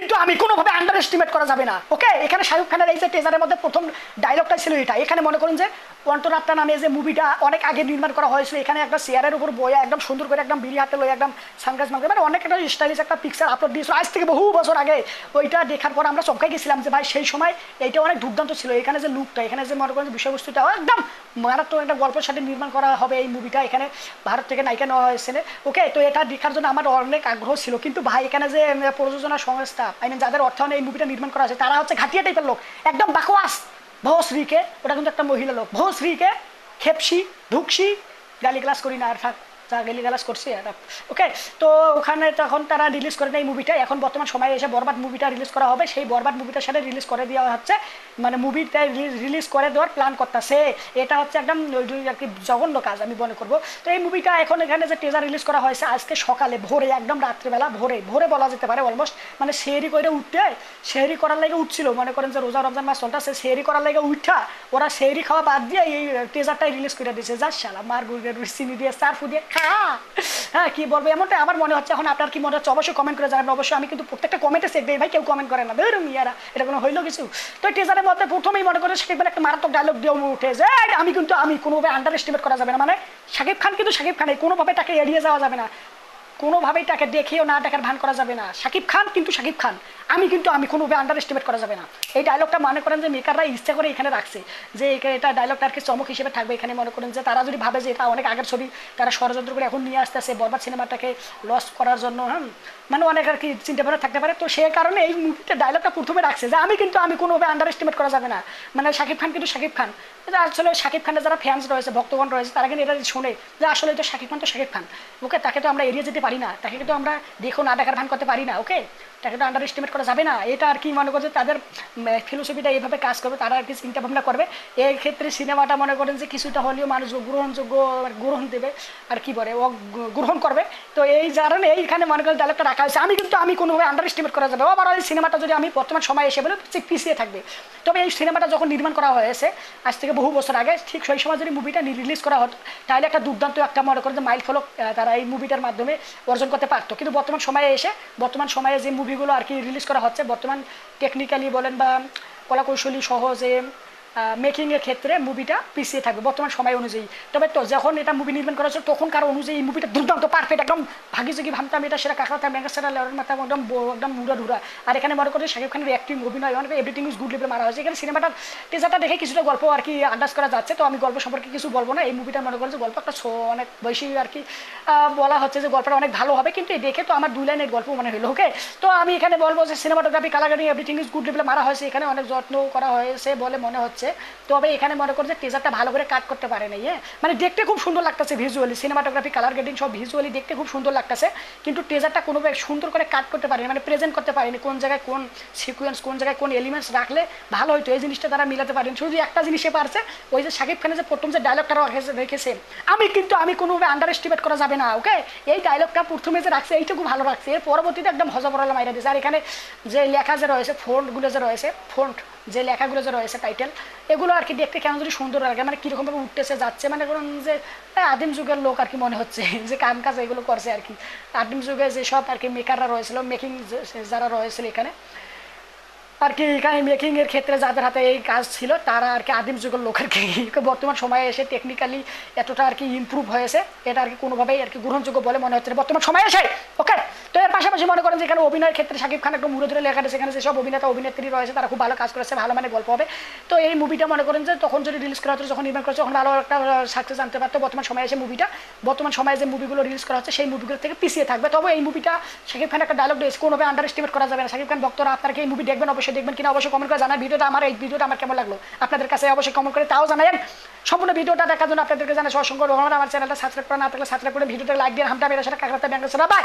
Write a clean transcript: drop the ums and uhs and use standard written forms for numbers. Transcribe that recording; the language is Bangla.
কিন্তু আমি কোনোভাবে আন্ডার এস্টিমেট করা যাবে না। ওকে, এখানে শাহরুখ খানের এই যে টেজারের মধ্যে প্রথম ডায়লগটা ছিল এটা। এখানে মনে করুন যে অন্তরাত্মা নামে যে মুভিটা অনেক আগে নির্মাণ করা হয়েছিল, এখানে একটা চেয়ারের উপর বয়ে একদম সুন্দর করে একদম বিড়ি হাতে লয়ে একদম সানগ্লাস মাংস মানে অনেক একটা স্টাইলিশ একটা পিকচার আপলোড দিয়েছিল আজ থেকে বহু বছর আগে। ওইটা দেখার পর আমরা চমকাই গেছিলাম যে ভাই সেই সময় এইটা অনেক দুর্দান্ত ছিল। এখানে যে লুকটা, এখানে যে মনে করেন যে বিষয়বস্তুটা একদম মারাত্মক একটা গল্পের সাথে নির্মাণ করা হবে এই মুভিটা। এখানে ভারত থেকে নায়িকা নেওয়া হয়েছে। ওকে, তো এটা দেখার জন্য আমার অনেক আগ্রহ ছিল। কিন্তু ভাই এখানে যে প্রযোজনা সংস্থা যাদের অর্থায়নে এই মুভিটা নির্মাণ করা হয়েছে তারা হচ্ছে ঘাটিয়া টাইপের লোক, একদম বাকওয়াস। ভোসরিকে, ওটা কিন্তু একটা মহিলা লোক, ভোসরিকে খেপসি ধুকসি গালি ক্লাস করি না আর থাক যা গালি গালাস করছি এটা। ওকে, তো ওখানে তখন তারা রিলিজ করে নেয় এই মুভিটা। এখন বর্তমান সময়ে এসে বরবাদ মুভিটা রিলিজ করা হবে, সেই বরবাদ মুভিটার সাথে রিলিজ করে দেওয়া হচ্ছে, মানে মুভিটা রিলিজ করে দেওয়ার প্ল্যান করতেছে। এটা হচ্ছে একদম আর কি জঘন্য কাজ আমি মনে করবো। তো এই মুভিটা এখন এখানে যে টেজার রিলিজ করা হয়েছে আজকে সকালে ভোরে, একদম রাত্রিবেলা ভোরে ভোরে বলা যেতে পারে অলমোস্ট, মানে সেহরি করে উঠতে, সেহরি করার লাগে উঠছিল, মনে করেন যে রোজা রমজান মাস চলতেছে, সেহরি করার লাগে উঠা ওরা সেহরি খাওয়া বাদ দিয়ে এই টেজারটাই রিলিজ করে দিয়েছে। যা শালা মার গুড়ে চিনি দিয়ে সারফু দিয়ে খা। হ্যাঁ, কি বলবো, এমনটা আমার মনে হচ্ছে। এখন আপনার কি মনে হচ্ছে অবশ্যই কমেন্ট করে জানাবেন। অবশ্যই আমি কিন্তু প্রত্যেকটা কমেন্টে চেক দিই ভাই, কেউ কমেন্ট করে না ধরুন ইয়ারা, এটা কোনো হইলো কিছু। তো টেজারের মধ্যে প্রথমেই মনে করে শাকিব খান একটা মারাত্মক ডায়লগ দিয়ে উঠে যে আমি কিন্তু আমি কোনোভাবে আন্ডার এস্টিমেট করা যাবে না, মানে শাকিব খান কিন্তু শাকিব খান, কোনোভাবে তাকে এড়িয়ে যাওয়া যাবে না, কোনোভাবেই তাকে দেখেও না দেখার ভান করা যাবে না। শাকিব খান কিন্তু শাকিব খান, আমি কিন্তু আমি কোনোভাবে আন্ডার এস্টিমেট করা যাবে না। এই ডায়লগটা মনে করেন যে মেকাররা ইচ্ছা করে এখানে রাখছে যে এটা ডায়লগটা আর কি চমক হিসেবে থাকবে এখানে। মনে করেন যে তারা যদি ভাবে যে এটা অনেক আগের ছবি, তারা ষড়যন্ত্র করে এখন নিয়ে আসতেছে বরবাদ সিনেমাটাকে লস করার জন্য, মানে অনেক আর কি চিন্তা ভাবনা থাকতে পারে। তো সেই কারণে এই মুভিতে ডায়লগটা প্রথমে রাখছে যে আমি কিন্তু আমি কোনোভাবে আন্ডার এস্টিমেট করা যাবে না, মানে শাকিব খান কিন্তু শাকিব খান। এটা আসলে শাকিব খানের যারা ফ্যান্স রয়েছে, ভক্তগণ রয়েছে, তারা কিন্তু এটা শুনে যে আসলে তো শাকিব খান তো শাকিব খান। ওকে, তাকে তো আমরা এড়িয়ে যেতে পারি না, তাকে কিন্তু আমরা দেখো না দেখার ভান করতে পারি না। ওকে, তাকে তো আন্ডার এস্টিমেট করা যাবে না। এটা আর কি মনে করছে তাদের ফিলোসফিটা এইভাবে কাজ করবে, তারা আর কি চিন্তা ভাবনা করবে। এই ক্ষেত্রে সিনেমাটা মনে করেন যে কিছুটা হলেও মানুষ গ্রহণযোগ্য গ্রহণ দেবে আর কি বলে ও গ্রহণ করবে। তো এই কারণে এইখানে মনে করেন ডায়লগটা রাখা হয়েছে আমি কিন্তু আমি কোনোভাবে আন্ডার এস্টিমেট করা যাবে। আবার এই সিনেমাটা যদি আমি বর্তমান সময় এসে বলে পিছিয়ে থাকবে। তবে এই সিনেমাটা যখন নির্মাণ করা হয়েছে আজ থেকে বহু বছর আগে, ঠিক সেই সময় যদি মুভিটা রিলিজ করা হতো তাহলে একটা দুর্দান্ত একটা মনে করেন যে মাইল ফলক তারা এই মুভিটার মাধ্যমে অর্জন করতে পারতো। কিন্তু বর্তমান সময়ে এসে, বর্তমান সময়ে যে মুভিগুলো আর কি রিলিজ করা হচ্ছে, বর্তমান টেকনিক্যালি বলেন বা কলাকৌশলী সহ যে মেকিংয়ের ক্ষেত্রে মুভিটা পিছিয়ে থাকবে বর্তমান সময় অনুযায়ী। তবে তো যখন এটা মুভি নির্মাণ করা হচ্ছে তখনকার অনুযায়ী এই মুভিটা দুর্দান্ত পারফেক্ট, একদম ভাগিযোগী ভাবতাম এটা সেটা কাঁকড়াতাম ব্যাঙ্গাসারা লেয়ারের মাথা একদম একদম মুড়া ঢুরা। আর এখানে মনে করি শাকিব খানের অ্যাক্টিং, অভিনয়, অনেক এভরিথিং ইজ গুড লেভেলে মারা হয়েছে। এখানে সিনেমাটার টিজারটা দেখে কিছুটা গল্প আর কি আন্দাজ করা যাচ্ছে। তো আমি গল্প সম্পর্কে কিছু বলবো না। এই মুভিটা মনে করেন যে গল্প একটা অনেক বেশি আর কি বলা হচ্ছে যে গল্পটা অনেক ভালো হবে, কিন্তু দেখে তো আমার 2 লাইনের গল্প মনে হলো। ওকে, তো আমি এখানে বলবো যে cinematography, colour grading, everything is good লেভেলে মারা হয়েছে। এখানে অনেক যত্ন করা হয়েছে বলে মনে হচ্ছে। তবে এখানে মনে করছে টিজারটা ভালো করে কাট করতে পারে নাই। মানে দেখতে খুব সুন্দর লাগতেছে ভিজুয়ালি, সিনেমাটোগ্রাফি, কালার গ্রেডিং সব ভিজুয়ালি দেখতে খুব সুন্দর লাগতেছে, কিন্তু টিজারটা কোনোভাবে সুন্দর করে কাট করতে পারেনি, মানে প্রেজেন্ট করতে পারেনি কোন জায়গায় কোন সিকুয়েন্স, কোন জায়গায় কোন এলিমেন্টস রাখলে ভালো হতো, এই জিনিসটা তারা মিলাতে পারেনি। শুধু একটা জিনিসে পারছে, ওই যে শাকিব খানের যে প্রথম যে ডায়লগটা রেখেছে আমি কিন্তু আমি কোনোভাবে আন্ডার এস্টিমেট করা যাবে না। ওকে, এই ডায়লগটা প্রথমে যে রাখছে এইটুকু ভালো রাখছে, এর পরবর্তীতে একদম হজবরলা মাইরা দিয়েছে। আর এখানে যে লেখা যে রয়েছে, ফন্টগুলো যে রয়েছে, ফন্ট যে লেখাগুলো যে রয়েছে, টাইটেল, এগুলো আর কি দেখতে কেমন যদি সুন্দর লাগে, মানে কীরকমভাবে উঠতেছে যাচ্ছে, মানে ধরুন যে আদিম যুগের লোক আর কি মনে হচ্ছে যে কাম কাজ এগুলো করছে আর কি। আদিম যুগে যেসব আর কি মেকাররা রয়েছিল, মেকিং যারা রয়েছিল এখানে আর কি, এখানে মেকিংয়ের ক্ষেত্রে যাদের হাতে এই কাজ ছিল তারা আর কি আদিম যুগের লোক আর কি। বর্তমান সময়ে এসে টেকনিক্যালি এতটা আর কি ইমপ্রুভ হয়েছে, এটা আর কি কোনোভাবেই আর কি গ্রহণযোগ্য বলে মনে হচ্ছে বর্তমান সময়ে এসে। ওকে, তো এর পাশাপাশি মনে করেন যে এখানে অভিনয়ের ক্ষেত্রে শাকিব খান একটু মুড়ে ধরে লেখা দিয়েছে, এখানে যেসব অভিনেতা অভিনেত্রী রয়েছে তারা খুব ভালো কাজ করেছে, ভালো মানে গল্প হবে। তো এই মুভিটা মনে করেন যে তখন যদি রিলিজ করা হতো, যখন নির্মাণ করেছে তখন ভালো একটা সাকসেস আনতে পারতো। বর্তমান সময়ে এসে মুভিটা, বর্তমান সময়ে যে মুভিগুলো রিলিজ করা হচ্ছে সেই মুভিগুলো থেকে পিছিয়ে থাকবে। তবে এই মুভিটা শাকিব খান একটা ডায়লগ দিয়েছে, কোনোভাবে আন্ডার এস্টিমেট করা যাবে না। শাকিব খান ভক্তরা আপনারা কি এই মুভি দেখবেন? অবশ্যই দেখবেন কিনা অবশ্যই কমেন্ট করে জানান। ভিডিওটা আমার, এই ভিডিওটা আমার কেমন লাগলো আপনাদের কাছে অবশ্যই কমেন্ট করে তাও জানাবেন। সম্পূর্ণ ভিডিওটা দেখার জন্য আপনাদেরকে জানাই অসংখ্য ধন্যবাদ। আমার চ্যানেলটা সাবস্ক্রাইব করা না থাকলে সাবস্ক্রাইব করে ভিডিওটা লাইক দিয়ে হামটা মেরে সেটা কাকড়াতে ব্যাঙ্গাসারা বাই।